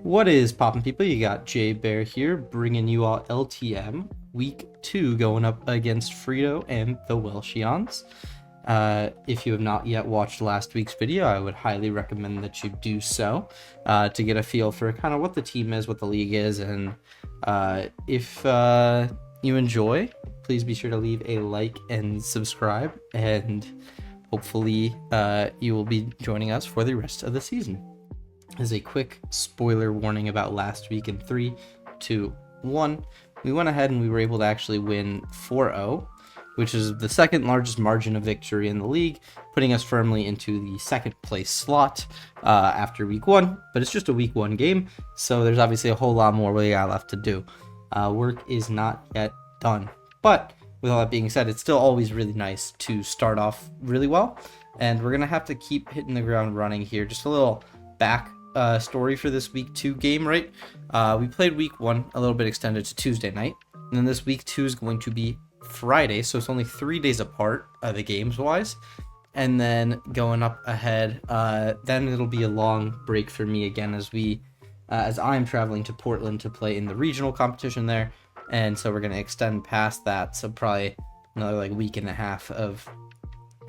What is poppin' people? You got Jay Bear here, bringing you all LTM week 2 going up against Frito and the Welshians. If you have not yet watched last week's video, I would highly recommend that you do so to get a feel for kind of what the team is, what the league is, and if you enjoy, please be sure to leave a like and subscribe, and hopefully you will be joining us for the rest of the season. As a quick spoiler warning about last week in 3, 2, 1, we went ahead and we were able to actually win 4-0, which is the second largest margin of victory in the league, putting us firmly into the second place slot after week 1. But it's just a week 1 game, so there's obviously a whole lot more we got left to do. Work is not yet done. But with all that being said, it's still always really nice to start off really well, and we're going to have to keep hitting the ground running here. Just a little back story for this week 2 game, right? We played week 1 a little bit extended to Tuesday night, and then this week 2 is going to be Friday, so it's only 3 days apart the games wise, and then going up ahead, then it'll be a long break for me again as I'm traveling to Portland to play in the regional competition there, and so we're going to extend past that, so probably another like week and a half of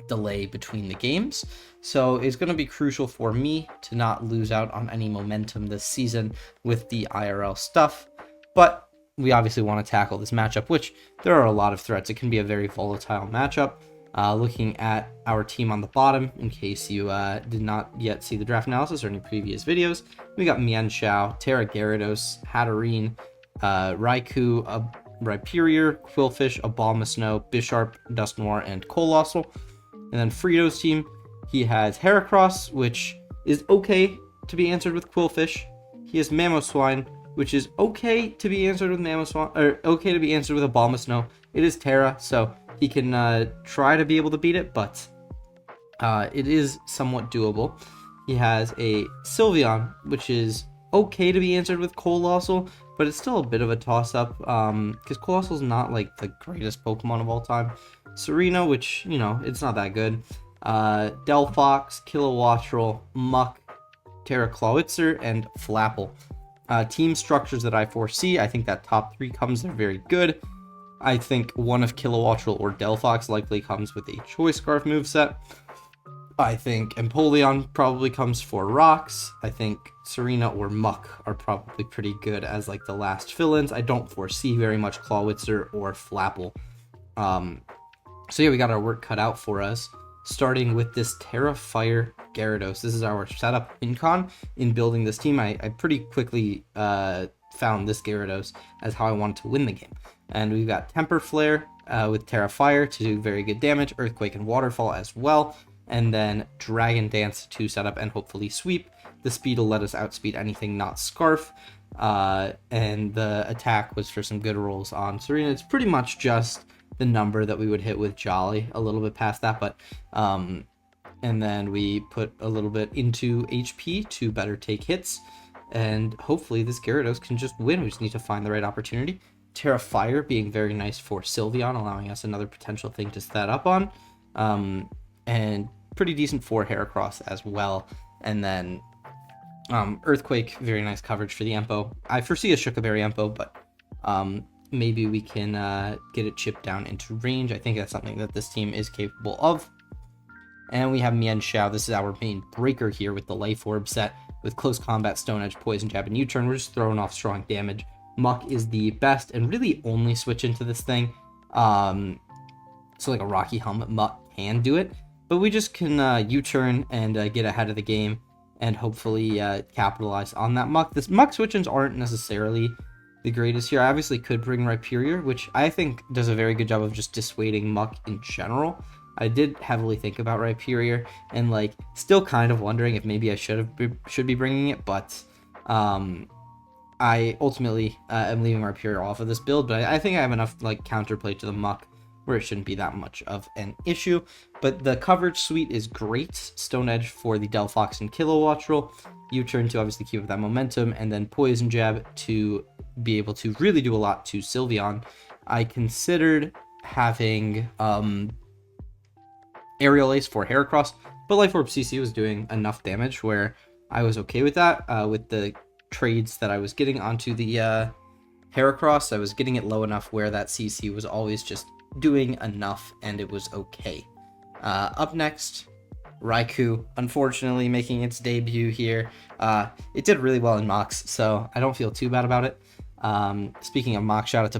delay between the games. So it's going to be crucial for me to not lose out on any momentum this season with the IRL stuff, but we obviously want to tackle this matchup, which there are a lot of threats. It can be a very volatile matchup. Looking at our team on the bottom, in case you did not yet see the draft analysis or any previous videos, we got Mian Xiao, Terra Gyarados, Hatterene, Raikou, Rhyperior, Quillfish, Abomasnow, Bisharp, Dusknoir, and Colossal. And then Frito's team, he has Heracross, which is okay to be answered with Quillfish. He has Mamoswine, which is okay to be answered with Mamoswine, or okay to be answered with Abomasnow. It is Terra, so he can try to be able to beat it, but it is somewhat doable. He has a Sylveon, which is okay to be answered with Colossal, but it's still a bit of a toss-up, because Colossal's not like the greatest Pokemon of all time. Serena, which, you know, it's not that good. Delphox, Kilowattrel, Muck, Terra Clawitzer, and Flapple. Team structures that I foresee, I think that top 3 comes, they're very good. I think one of Kilowattrel or Delphox likely comes with a Choice Scarf moveset. I think Empoleon probably comes for rocks. I think Serena or Muck are probably pretty good as like the last fill-ins. I don't foresee very much Clawitzer or Flapple. So yeah, we got our work cut out for us, starting with this Terra Fire Gyarados. This is our setup in building this team. I pretty quickly found this Gyarados as how I wanted to win the game. And we've got Temper Flare with Terra Fire to do very good damage, Earthquake and Waterfall as well, and then Dragon Dance to set up and hopefully sweep. The speed will let us outspeed anything not Scarf, and the attack was for some good rolls on Serena. It's pretty much just the number that we would hit with Jolly, a little bit past that, but and then we put a little bit into HP to better take hits, and hopefully this Gyarados can just win. We just need to find the right opportunity. Terra Fire being very nice for Sylveon, allowing us another potential thing to set up on, and pretty decent for Heracross as well. And then Earthquake, very nice coverage for the Empo. I foresee a Shukaberry Empo, but maybe we can get it chipped down into range. I think that's something that this team is capable of. And we have Mian Xiao. This is our main breaker here with the Life Orb set. With Close Combat, Stone Edge, Poison Jab, and U-Turn, we're just throwing off strong damage. Muck is the best and really only switch into this thing. So like a Rocky Helmet, Muck can do it. But we just can U-Turn and get ahead of the game and hopefully capitalize on that Muck. This Muck switch-ins aren't necessarily the greatest here. I obviously could bring Rhyperior, which I think does a very good job of just dissuading Muck in general. I did heavily think about Rhyperior and like still kind of wondering if maybe I should be bringing it, but I ultimately am leaving Rhyperior off of this build. But I think I have enough like counterplay to the Muck where it shouldn't be that much of an issue. But the coverage suite is great. Stone Edge for the Delphox and Kilowattrel, U-Turn to obviously keep up that momentum, and then Poison Jab to be able to really do a lot to Sylveon. I considered having Aerial Ace for Heracross, but Life Orb CC was doing enough damage where I was okay with that. With the trades that I was getting onto the Heracross, I was getting it low enough where that CC was always just doing enough and it was okay. Up next, Raikou, unfortunately making its debut here. It did really well in Mox, so I don't feel too bad about it. Speaking of Mox, shout out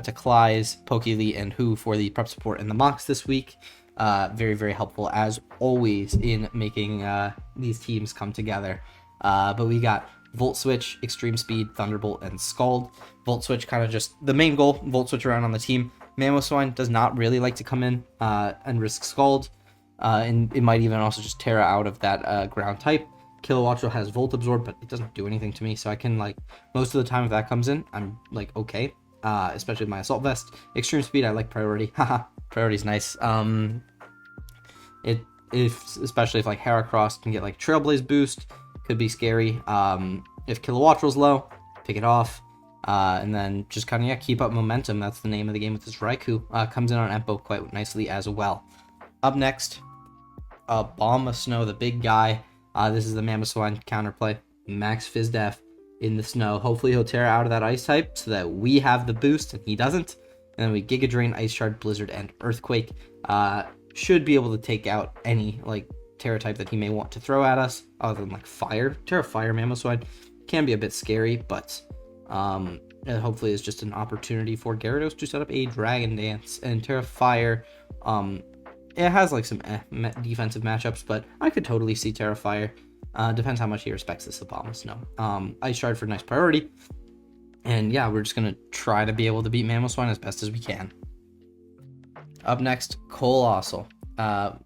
to Cly's, Pokely, and Who for the prep support in the Mox this week. Very, very helpful as always in making these teams come together. But we got Volt Switch, Extreme Speed, Thunderbolt, and Scald. Volt Switch kind of just the main goal, Volt Switch around on the team. Mamoswine does not really like to come in and risk Scald. And it might even also just Terra out of that ground type. Kilowattrel has Volt Absorb, but it doesn't do anything to me, so I can, like, most of the time if that comes in, I'm, like, okay. Especially with my Assault Vest. Extreme Speed, I like Priority. Haha, Priority's nice. Especially if, like, Heracross can get, like, Trailblaze boost, could be scary. If Kilowattrel's low, pick it off. And then just kind of, yeah, keep up momentum. That's the name of the game with this Raikou. Comes in on Empo quite nicely as well. Up next, Abomasnow, the big guy. This is the Mamoswine counterplay. Max Fizdef in the snow. Hopefully he'll tear out of that ice type so that we have the boost and he doesn't. And then we Giga Drain, Ice Shard, Blizzard, and Earthquake. Should be able to take out any like Terra type that he may want to throw at us, other than like Fire. Terra Fire Mamoswine can be a bit scary, but it hopefully is just an opportunity for Gyarados to set up a Dragon Dance. And Terra Fire, it has like some defensive matchups, but I could totally see Terra Fire. Depends how much he respects this Abomasnow. Ice Shard for nice priority. And yeah, we're just going to try to be able to beat Mamoswine as best as we can. Up next, Colossal.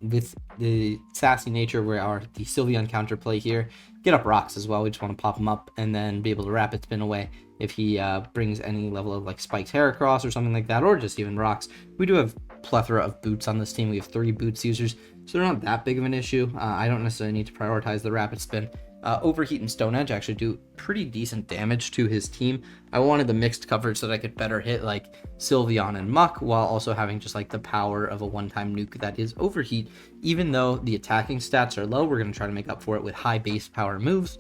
With the sassy nature where the Sylveon counterplay here. Get up rocks as well. We just want to pop him up and then be able to rapid spin away if he brings any level of like Spiked Heracross or something like that, or just even rocks. We do have plethora of boots on this team. We have 3 boots users, so they're not that big of an issue. I don't necessarily need to prioritize the rapid spin. Overheat and Stone Edge actually do pretty decent damage to his team. I wanted the mixed coverage so that I could better hit like Sylveon and Muck while also having just like the power of a one-time nuke that is Overheat. Even though the attacking stats are low, we're going to try to make up for it with high base power moves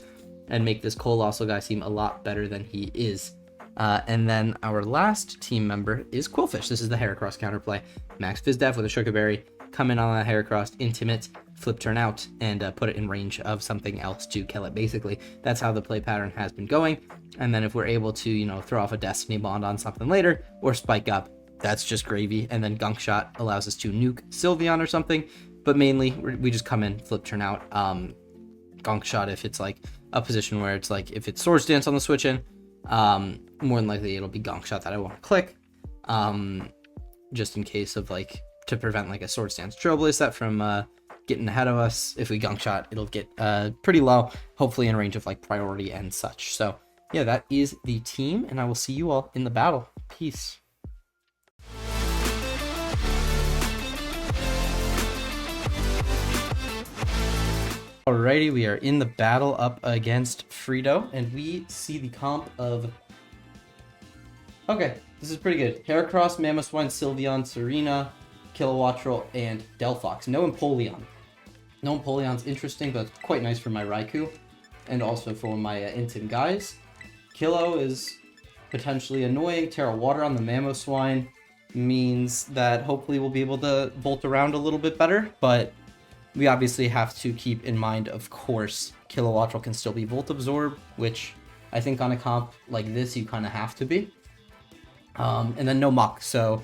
and make this Colossal guy seem a lot better than he is. And then our last team member is Quillfish. This is the Heracross counterplay. Max Fizdef with a Sugar Berry, come in on that Heracross, Intimate, flip turn out, and put it in range of something else to kill it, basically. That's how the play pattern has been going. And then if we're able to, you know, throw off a Destiny Bond on something later, or spike up, that's just gravy. And then Gunk Shot allows us to nuke Sylveon or something. But mainly, we just come in, flip turn out, Gunk Shot if it's like a position where it's like, if it's Swords Dance on the switch in, more than likely it'll be Gunk Shot that I want to click. Just in case of like, to prevent like a Swords Dance Trailblaze set from getting ahead of us. If we Gunk Shot, it'll get pretty low, hopefully in range of like priority and such. So yeah, that is the team, and I will see you all in the battle. Peace. Alrighty, we are in the battle up against Frito, and we see the comp of... Okay, this is pretty good. Heracross, Mamoswine, Sylveon, Serena, Kilowattrel, and Delphox. No Empoleon. No Empoleon's interesting, but it's quite nice for my Raikou, and also for my Intim guys. Kilo is potentially annoying. Terra Water on the Mamoswine means that hopefully we'll be able to bolt around a little bit better, but we obviously have to keep in mind, of course, Kilowattrel can still be Volt Absorb, which I think on a comp like this, you kind of have to be. And then no Muck, so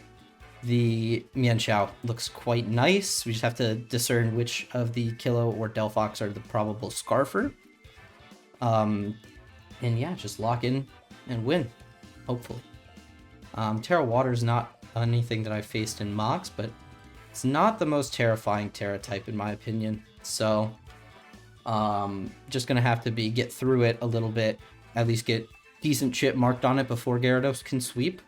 the Mienshao looks quite nice. We just have to discern which of the Kilo or Delphox are the probable Scarfer. And yeah, just lock in and win, hopefully. Terra Water is not anything that I've faced in Mox, but it's not the most terrifying Terra type in my opinion. So just gonna have to get through it a little bit, at least get decent chip marked on it before Gyarados can sweep.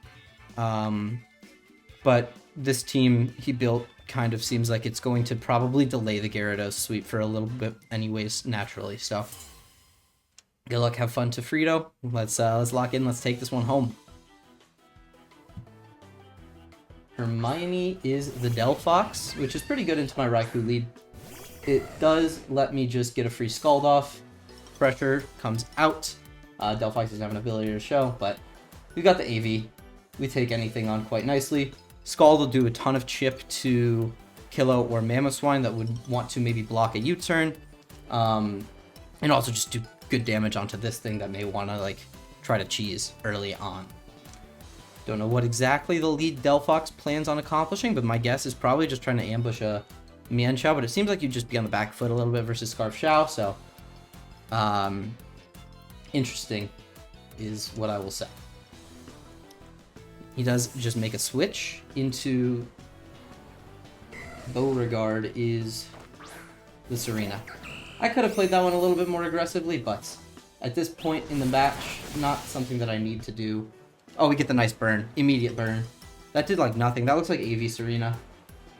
But this team he built kind of seems like it's going to probably delay the Gyarados sweep for a little bit anyways, naturally. So good luck, have fun to Frito. Let's lock in, let's take this one home. Hermione is the Delphox, which is pretty good into my Raikou lead. It does let me just get a free Scald off. Pressure comes out. Delphox doesn't have an ability to show, but we've got the AV. We take anything on quite nicely. Scald will do a ton of chip to Kilo or Mamoswine that would want to maybe block a U-turn. And also just do good damage onto this thing that may want to like try to cheese early on. Don't know what exactly the lead Delphox plans on accomplishing, but my guess is probably just trying to ambush a Mienshao, but it seems like you'd just be on the back foot a little bit versus Scarf Shao, so interesting is what I will say. He does just make a switch into Beauregard is the Serena. I could have played that one a little bit more aggressively, but at this point in the match, not something that I need to do. Oh, we get the nice burn. Immediate burn. That did like nothing. That looks like AV Serena,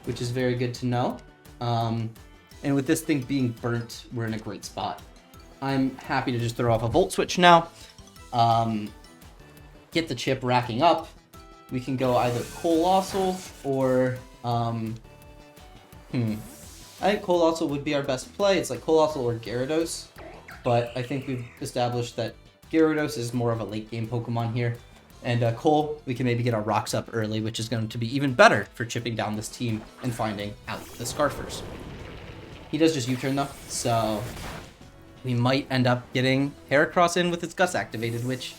which is very good to know. And with this thing being burnt, we're in a great spot. I'm happy to just throw off a Volt Switch now. Get the chip racking up. We can go either Colossal or... I think Colossal would be our best play. It's like Colossal or Gyarados. But I think we've established that Gyarados is more of a late game Pokemon here. And Cole, we can maybe get our rocks up early, which is going to be even better for chipping down this team and finding out the Scarfers. He does just U-turn though, so we might end up getting Heracross in with its Guts activated, which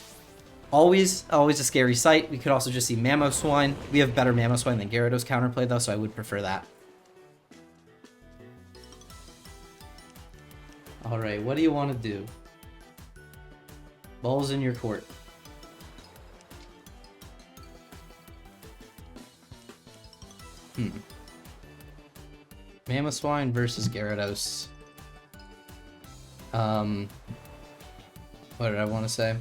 always a scary sight. We could also just see Mamoswine. We have better Mamoswine than Gyarados counterplay though, so I would prefer that. Alright, what do you want to do? Ball's in your court. Mamoswine versus Gyarados. What did I want to say?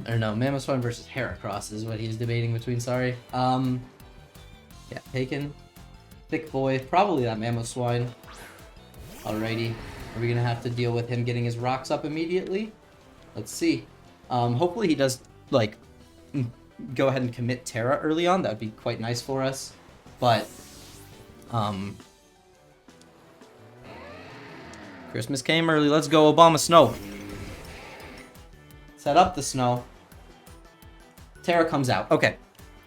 Or no, Mamoswine versus Heracross is what he's debating between, sorry. Yeah, Taken. Thick boy, probably that Mamoswine. Alrighty. Are we gonna have to deal with him getting his rocks up immediately? Let's see. Hopefully he does, like, go ahead and commit Terra early on. That would be quite nice for us. But, Christmas came early. Let's go, Abomasnow. Set up the snow. Terra comes out. Okay.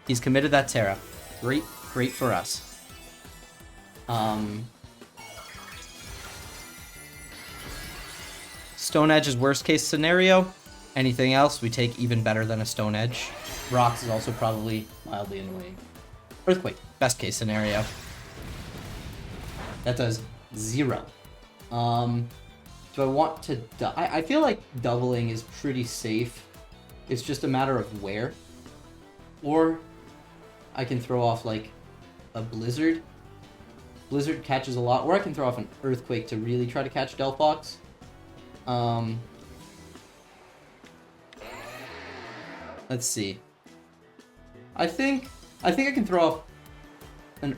He's committed that Terra. Great for us. Stone Edge is worst case scenario. Anything else, we take even better than a Stone Edge. Rocks is also probably mildly annoying. Earthquake, best case scenario. That does 0. Do I want to... I feel like doubling is pretty safe. It's just a matter of where. Or I can throw off, like, a Blizzard. Blizzard catches a lot. Or I can throw off an Earthquake to really try to catch Delphox. Let's see. I think I can throw off an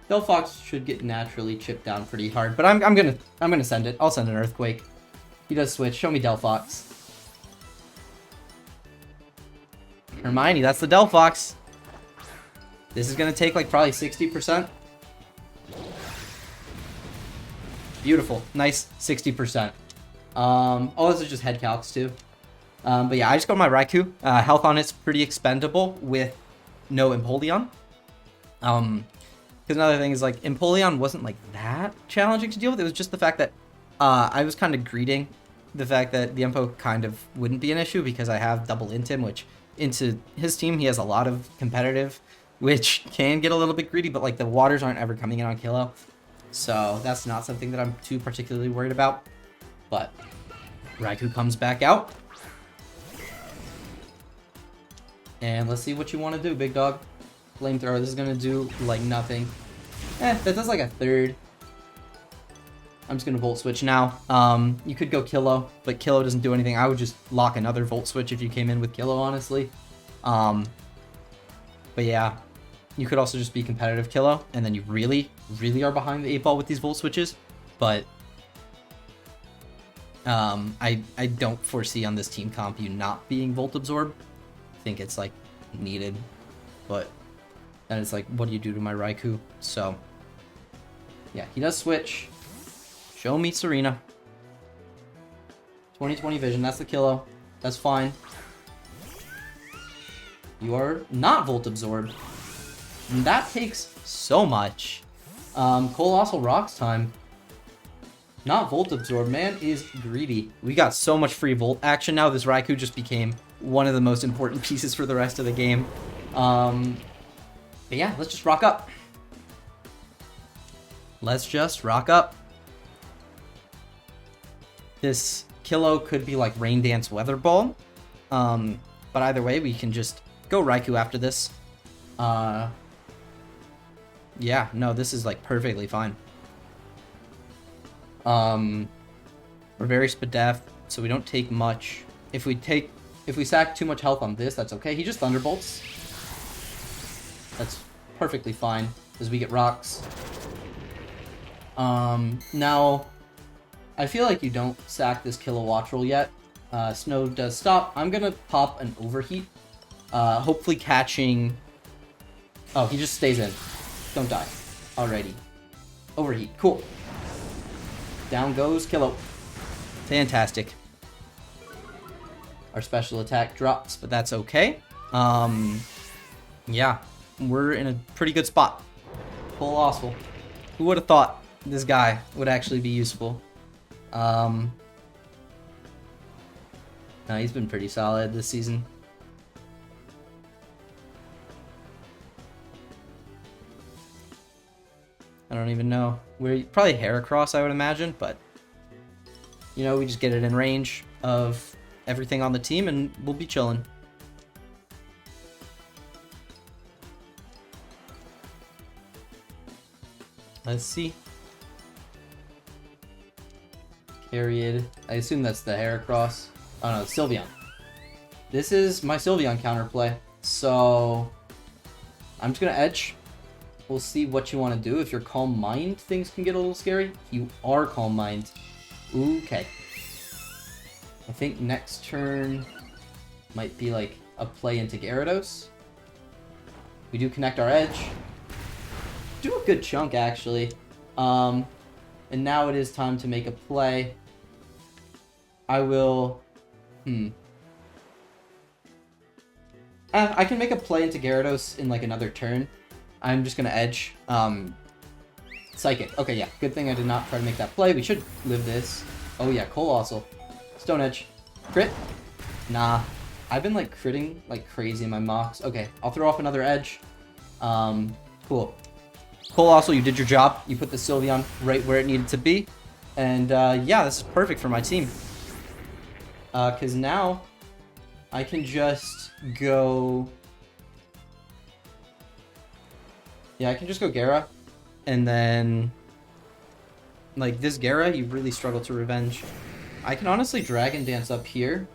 Delphox should get naturally chipped down pretty hard, but I'm gonna send it. I'll send an Earthquake. He does switch. Show me Delphox. Hermione, that's the Delphox. This is gonna take like probably 60%. Beautiful. Nice 60%. Oh, this is just head calcs too. But yeah, I just got my Raikou. Health on it's pretty expendable with no Empoleon. Because another thing is like Empoleon wasn't like that challenging to deal with. It was just the fact that I was kind of greeting the fact that the Empo kind of wouldn't be an issue because I have double Intim, which into his team he has a lot of competitive, which can get a little bit greedy, but like the waters aren't ever coming in on Kilo. So that's not something that I'm too particularly worried about. But Raikou comes back out. And let's see what you want to do, big dog. Flamethrower, this is going to do like nothing. That does like a third. I'm just going to Volt Switch now. You could go Kilo, but Kilo doesn't do anything. I would just lock another Volt Switch if you came in with Kilo, honestly. But yeah. You could also just be competitive Kilo, and then you really are behind the 8-ball with these Volt Switches. But I don't foresee on this team comp you not being Volt Absorb. I think it's like needed, but then it's like, what do you do to my Raikou? So yeah, he does switch. Show me Serena. 20/20 vision. That's the Kilo. That's fine. You are not Volt Absorb. And that takes so much. Colossal Rocks time. Not Volt Absorb. Man is greedy. We got so much free Volt action now. This Raikou just became one of the most important pieces for the rest of the game. But yeah, let's just rock up. Let's just rock up. This Kilo could be like Rain Dance Weather Ball. But either way, we can just go Raikou after this. Yeah, no, this is like perfectly fine. We're very spadef, so we don't take much. If we sack too much health on this, that's okay. He just Thunderbolts. That's perfectly fine, because we get rocks. Now, I feel like you don't sack this Kilowatts roll yet. Snow does stop. I'm gonna pop an Overheat. Hopefully catching... Oh, he just stays in. Don't die. Alrighty. Overheat. Cool. Down goes Kilo. Fantastic. Our special attack drops, but that's okay. Yeah. We're in a pretty good spot. Colossal. Who would have thought this guy would actually be useful? No, he's been pretty solid this season. I don't even know. We're probably Heracross, I would imagine, but you know, we just get it in range of everything on the team and we'll be chilling. Let's see. Carried. I assume that's the Heracross. Oh no, it's Sylveon. This is my Sylveon counterplay. So I'm just gonna edge. We'll see what you want to do. If you're Calm Mind, things can get a little scary. You are Calm Mind. Okay. I think next turn might be like a play into Gyarados. We do connect our edge. Do a good chunk, actually. And now it is time to make a play. I will... I can make a play into Gyarados in like another turn. I'm just gonna edge. Psychic. Okay, yeah. Good thing I did not try to make that play. We should live this. Oh yeah, Colossal. Stone Edge. Crit? Nah. I've been like critting like crazy in my mocks. Okay, I'll throw off another edge. Cool. Colossal, you did your job. You put the Sylveon right where it needed to be. And yeah, this is perfect for my team. Because now I can just go... Yeah, I can just go Gyara. And then... Like, this Gyara, you really struggle to revenge. I can honestly Dragon Dance up here.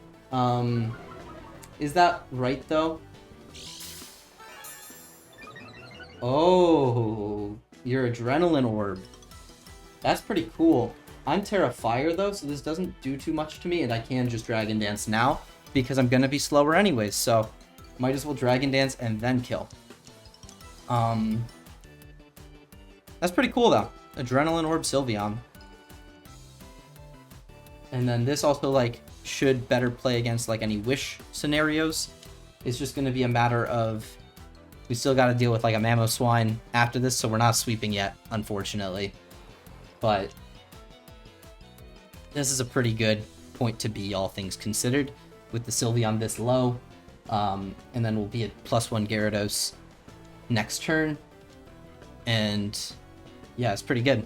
Is that right, though? Oh, your Adrenaline Orb. That's pretty cool. I'm Terra Fire, though, so this doesn't do too much to me, and I can just Dragon Dance now, because I'm gonna be slower anyways, so might as well Dragon Dance and then kill. That's pretty cool, though. Adrenaline Orb Sylveon. And then this also, like, should better play against, like, any Wish scenarios. It's just gonna be a matter of... We still gotta deal with, like, a Mamoswine after this, so we're not sweeping yet, unfortunately. But... this is a pretty good point to be, all things considered, with the Sylveon this low. And then we'll be at +1 Gyarados next turn. And yeah, it's pretty good.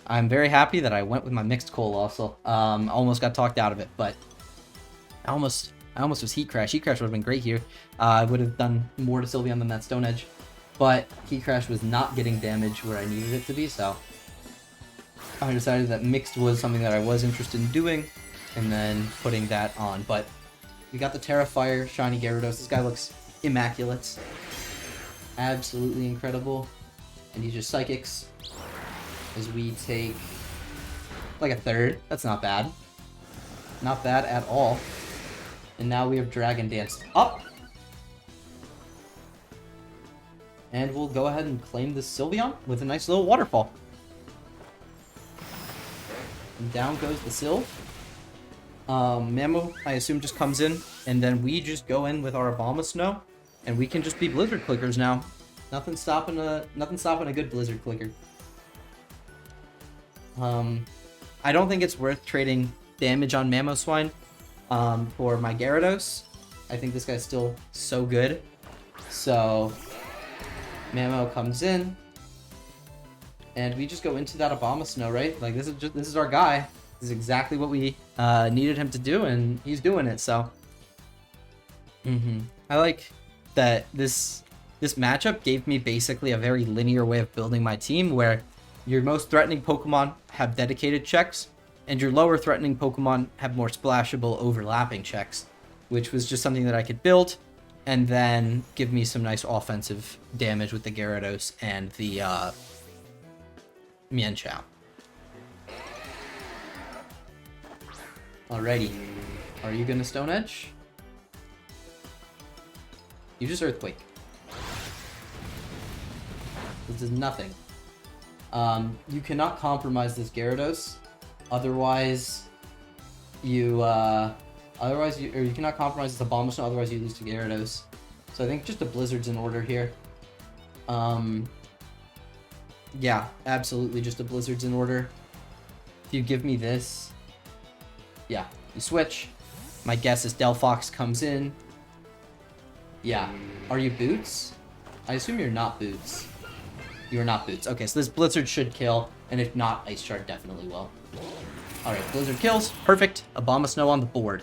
I'm very happy that I went with my mixed Colossal. Almost got talked out of it, but I almost was Heat Crash. Heat Crash would have been great here. I would have done more to Sylveon than that Stone Edge. But Heat Crash was not getting damage where I needed it to be, so... I decided that mixed was something that I was interested in doing, and then putting that on. But we got the Terra Fire, Shiny Gyarados. This guy looks immaculate. Absolutely incredible. And he just Psychics as we take like a third. That's not bad. Not bad at all. And now we have Dragon Danced up. And we'll go ahead and claim this Sylveon with a nice little waterfall. And down goes the Syl. Mammo, I assume, just comes in, and then we just go in with our Abomasnow, and we can just be Blizzard Clickers now. Nothing stopping a good Blizzard Clicker. I don't think it's worth trading damage on Mamoswine for my Gyarados. I think this guy's still so good. So Mammo comes in, and we just go into that Abomasnow, right? Like this is our guy. This is exactly what we needed him to do, and he's doing it. So I like that this matchup gave me basically a very linear way of building my team, where your most threatening Pokemon have dedicated checks, and your lower threatening Pokemon have more splashable overlapping checks, which was just something that I could build, and then give me some nice offensive damage with the Gyarados and the Mienshao. Alrighty. Are you gonna Stone Edge? You just Earthquake. This is nothing. You cannot compromise this Gyarados, otherwise you cannot compromise this Abomasnow, otherwise you lose to Gyarados. So I think just a Blizzard's in order here. Yeah, absolutely just a Blizzard's in order. If you give me this, yeah, you switch. My guess is Delphox comes in. Yeah. Are you Boots? I assume you're not Boots. You are not Boots. Okay, so this Blizzard should kill, and if not, Ice Shard definitely will. Alright, Blizzard kills. Perfect. Abomasnow on the board.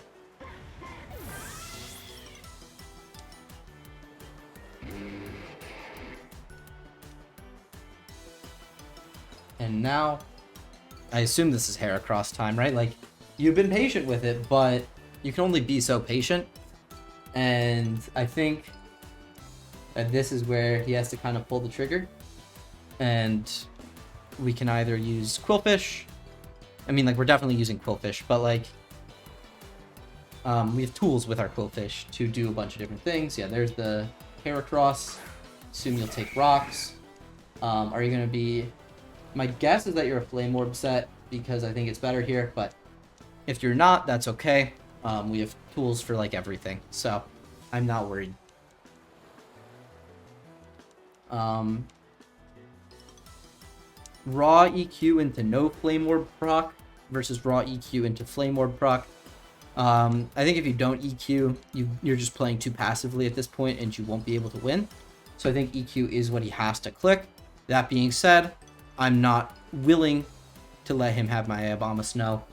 And now, I assume this is Heracross time, right? Like, you've been patient with it, but you can only be so patient. And I think that this is where he has to kind of pull the trigger. And we can either use Quillfish. I mean, like, we're definitely using Quillfish, but, like, we have tools with our Quillfish to do a bunch of different things. Yeah, there's the Heracross. Assume you'll take rocks. Are you going to be... My guess is that you're a Flame Orb set, because I think it's better here, but if you're not, that's okay. We have tools for, like, everything, so I'm not worried. Raw EQ into no Flame Orb proc versus raw EQ into Flame Orb proc. I think if you don't EQ, you're just playing too passively at this point, and you won't be able to win. So I think EQ is what he has to click. That being said, I'm not willing to let him have my Abomasnow,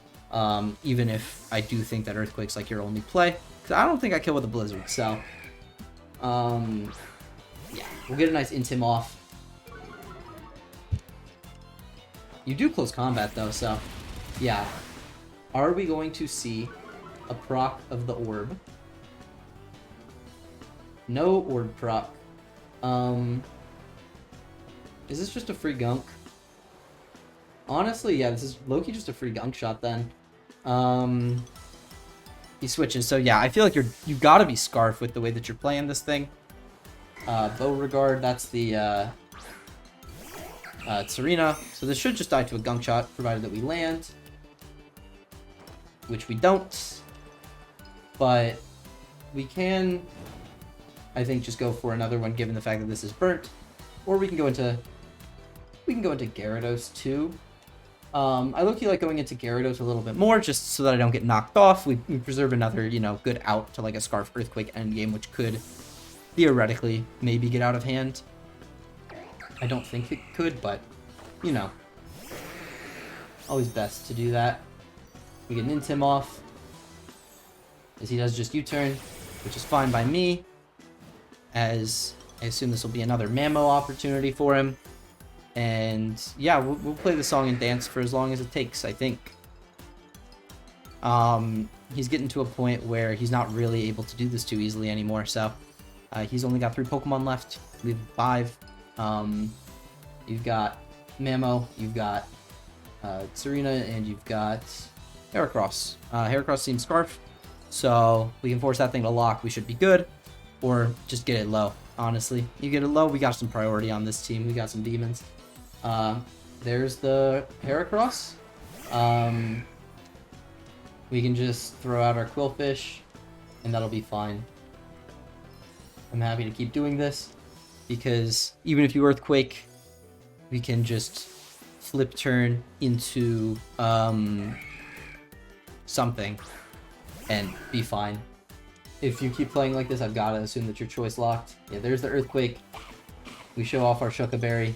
even if I do think that Earthquake's like your only play. Because I don't think I kill with a Blizzard, so... yeah, we'll get a nice Intim off. You do close combat, though, so... Yeah. Are we going to see a proc of the Orb? No Orb proc. Is this just a free gunk? Honestly, yeah, this is low-key just a free gunk shot then. He switches, so yeah, I feel like you gotta be Scarf with the way that you're playing this thing. Beauregard, that's the Serena. So this should just die to a gunk shot, provided that we land. Which we don't. But we can, I think, just go for another one, given the fact that this is burnt. Or we can go into Gyarados too. I low-key like going into Gyarados a little bit more, just so that I don't get knocked off. We preserve another, you know, good out to like a Scarf Earthquake endgame, which could theoretically maybe get out of hand. I don't think it could, but, you know, always best to do that. We get an Intim off, as he does just U-turn, which is fine by me, as I assume this will be another Mammo opportunity for him. And yeah, we'll play the song and dance for as long as it takes, I think. He's getting to a point where he's not really able to do this too easily anymore, so he's only got 3 Pokemon left. We have 5. You've got Mammo, you've got Serena, and you've got Heracross. Heracross seems Scarf, so we can force that thing to lock. We should be good, or just get it low. Honestly, you get it low, we got some priority on this team. We got some demons. There's the Heracross. We can just throw out our Quillfish, and that'll be fine. I'm happy to keep doing this, because even if you Earthquake, we can just flip turn into something and be fine. If you keep playing like this, I've got to assume that your choice locked. Yeah, there's the Earthquake. We show off our Shuckaberry.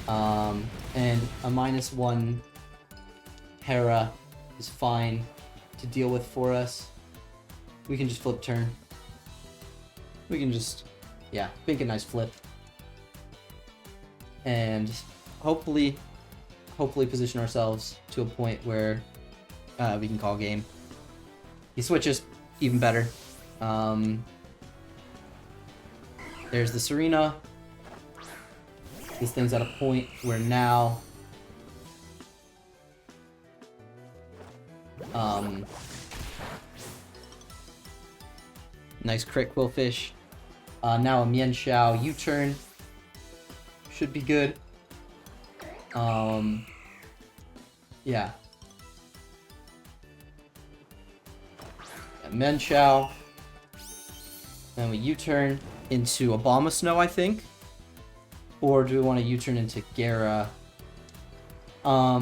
And a -1 Hera is fine to deal with for us. We can just flip turn. We can just, yeah, make a nice flip. And hopefully position ourselves to a point where we can call game. He switches, even better. There's the Serena. This thing's at a point where now nice crit Quillfish. Now a Mienshao U-turn should be good. Yeah. Mienshao. Then we U-turn into Abomasnow, I think. Or do we want to U-turn into Gera? Or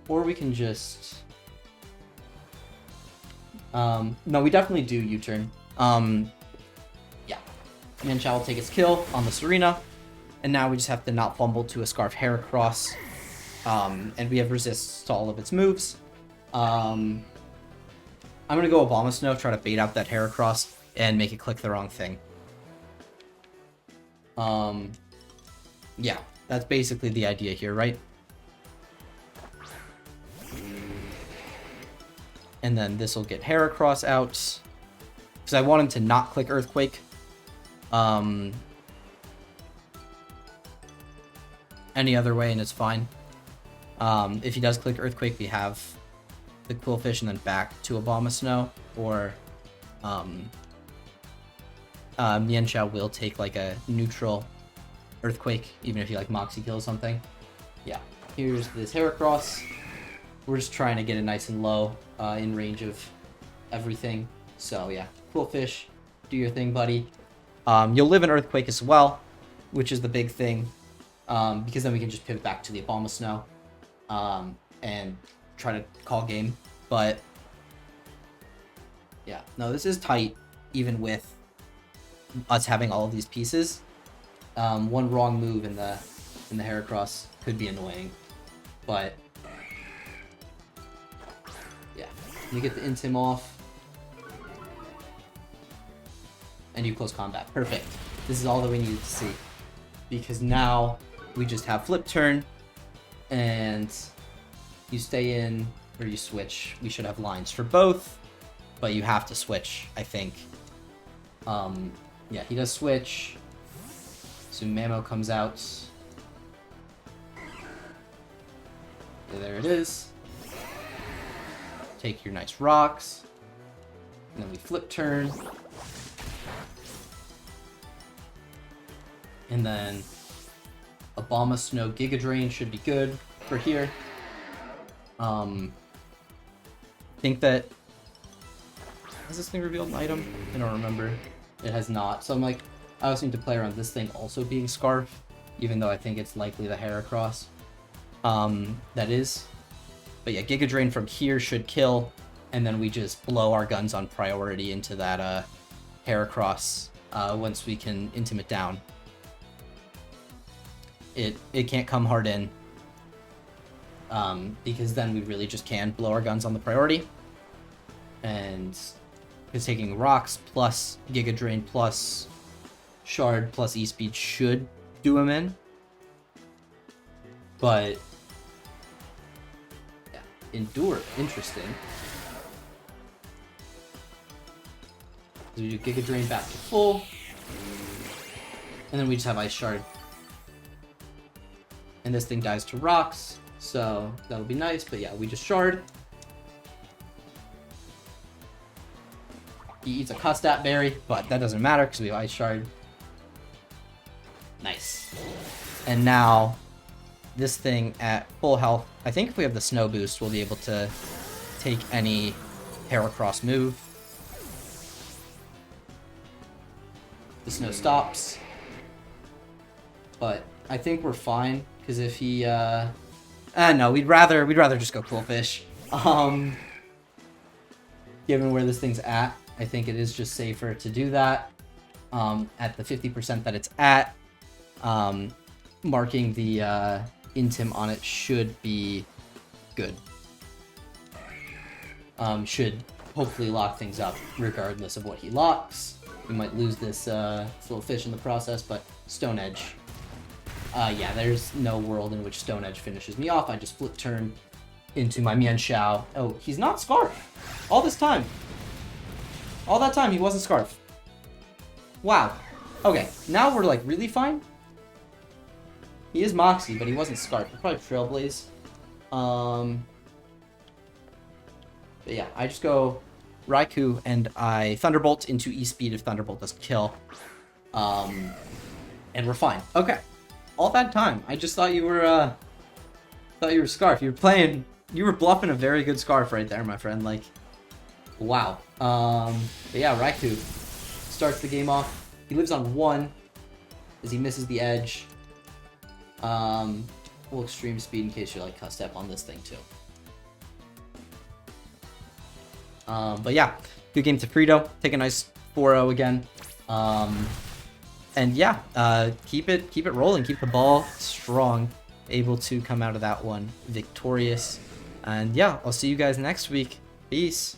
we can just... no, we definitely do U-turn. Yeah. Mienshao will take its kill on the Serena. And now we just have to not fumble to a Scarf Heracross. And we have resists to all of its moves. I'm going to go Abomasnow, try to bait out that Heracross, and make it click the wrong thing. Yeah, that's basically the idea here, right? And then this will get Heracross out. Because I want him to not click Earthquake. Any other way and it's fine. If he does click Earthquake, we have the Quillfish and then back to Abomasnow. Or Mienshao will take like a neutral Earthquake, even if he like Moxie kills something. Yeah, here's this Heracross. We're just trying to get it nice and low in range of everything. So yeah, Quillfish, do your thing, buddy. You'll live in Earthquake as well, which is the big thing, because then we can just pivot back to the Abomasnow and try to call game. But yeah, no, this is tight, even with us having all of these pieces. One wrong move in the Heracross could be annoying, but yeah, you get the Intim off, and you close combat. Perfect. This is all that we needed to see, because now we just have flip turn, and you stay in or you switch. We should have lines for both, but you have to switch, I think. Yeah, he does switch. So Mamo comes out. Yeah, there it is. Take your nice rocks. And then we flip turn. And then Abomasnow Giga Drain should be good for here. Think that... Has this thing revealed an item? I don't remember. It has not. So I'm like, I also need to play around this thing also being Scarf, even though I think it's likely the Heracross. That is. But yeah, Giga Drain from here should kill, and then we just blow our guns on priority into that Heracross once we can Intimate down. It can't come hard in, because then we really just can blow our guns on the priority. And because taking rocks plus Giga Drain plus Shard plus E-Speed should do him in. But yeah, Endure, interesting. So we do Giga Drain back to full. And then we just have Ice Shard. And this thing dies to rocks, so that'll be nice, but yeah, we just Shard. He eats a Custat Berry, but that doesn't matter because we have Ice Shard. Nice. And now, this thing at full health, I think if we have the Snow Boost, we'll be able to take any Heracross move. The snow stops. But I think we're fine, because if he, no, we'd rather just go Qwilfish. Given where this thing's at, I think it is just safer to do that. At the 50% that it's at, marking the Intim on it should be good. Should hopefully lock things up regardless of what he locks. We might lose this little fish in the process, but Stone Edge. Yeah, there's no world in which Stone Edge finishes me off. I just flip turn into my Mienshao. Oh, he's not Scarf. All this time. All that time he wasn't Scarf. Wow. Okay, now we're like really fine. He is Moxie, but he wasn't Scarf. He's probably Trailblaze. But yeah, I just go Raikou and I Thunderbolt into E-Speed if Thunderbolt doesn't kill. And we're fine. Okay. All that time, I just thought you were Scarf. You were bluffing a very good Scarf right there, my friend. Like, wow. But yeah, Raikou starts the game off. He lives on 1 as he misses the edge. Full extreme speed in case you're like cuss step on this thing too. But yeah, good game to Frito. Take a nice 4-0 again. And yeah, keep it rolling. Keep the ball strong. Able to come out of that one victorious. And yeah, I'll see you guys next week. Peace.